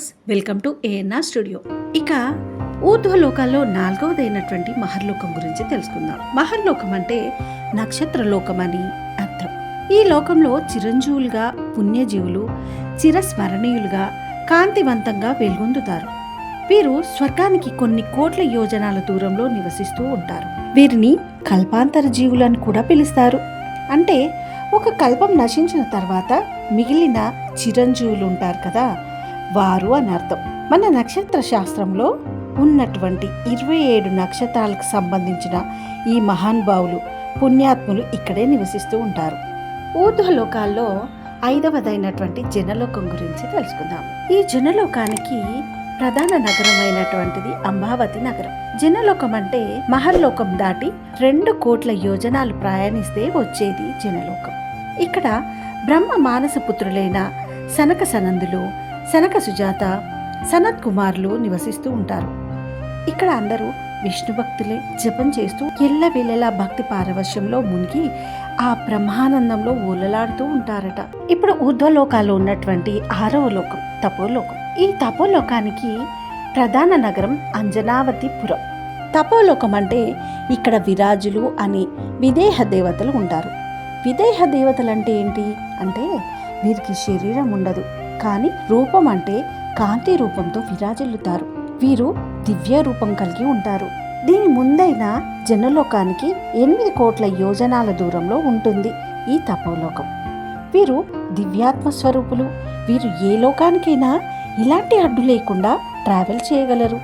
Viewers, welcome to ANR studio. ఇక ఊర్ధ్వలోకాల్లో 4వదైనటువంటి మహర్లోకం గురించి తెలుసుకుందాం. మహర్లోకం అంటే నక్షత్రలోకం అని అర్థం. ఈ లోకంలో చిరంజీవులుగా పుణ్యజీవులు చిరస్మరణీయులుగా కాంతివంతంగా వెలుగొందుతారు. వీరు స్వర్గానికి కొన్ని కోట్ల యోజనాల దూరంలో నివసిస్తూ ఉంటారు. వీరిని కల్పాంతర జీవులు అని కూడా పిలుస్తారు. అంటే ఒక కల్పం నశించిన తర్వాత మిగిలిన చిరంజీవులు ఉంటారు కదా, వారు అని అర్థం. మన నక్షత్ర శాస్త్రంలో ఉన్నటువంటి 27 నక్షత్రాలకు సంబంధించిన ఈ మహానుభావులు పుణ్యాత్ములు ఇక్కడే నివసిస్తూ ఉంటారు. ఊర్ధ్వలోకాల్లో 5వదైనటువంటి జనలోకం గురించి తెలుసుకుందాం. ఈ జనలోకానికి ప్రధాన నగరమైనటువంటిది అంబావతి నగరం. జనలోకం అంటే మహర్లోకం దాటి 2 కోట్ల యోజనాలు ప్రయాణిస్తే వచ్చేది జనలోకం. ఇక్కడ బ్రహ్మ మానస పుత్రులైన సనక సనందులు, సనక సుజాత, సనత్ కుమారులు నివసిస్తూ ఉంటారు. ఇక్కడ అందరూ విష్ణు భక్తులే జపం చేస్తూ ఎల్లవేళలా భక్తి పారవశ్యంలో మునిగి ఆ బ్రహ్మానందంలో ఊలలాడుతూ ఉంటారట. ఇప్పుడు ఊర్ధ్వలోకాల్లో ఉన్నటువంటి 6వ లోకం తపోలోకం. ఈ తపోలోకానికి ప్రధాన నగరం అంజనావతిపురం. తపోలోకం అంటే ఇక్కడ విరాజులు అని విదేహ దేవతలు ఉంటారు. విదేహ దేవతలు అంటే ఏంటి అంటే వీరికి శరీరం ఉండదు, కానీ రూపం అంటే కాంతి రూపంతో విరాజిల్లుతారు. వీరు దివ్య రూపం కలిగి ఉంటారు. దీని ముందైన జనలోకానికి 8 కోట్ల యోజనాల దూరంలో ఉంటుంది ఈ తపోలోకం. వీరు దివ్యాత్మ స్వరూపులు. వీరు ఏ లోకానికైనా ఇలాంటి అడ్డు లేకుండా ట్రావెల్ చేయగలరు.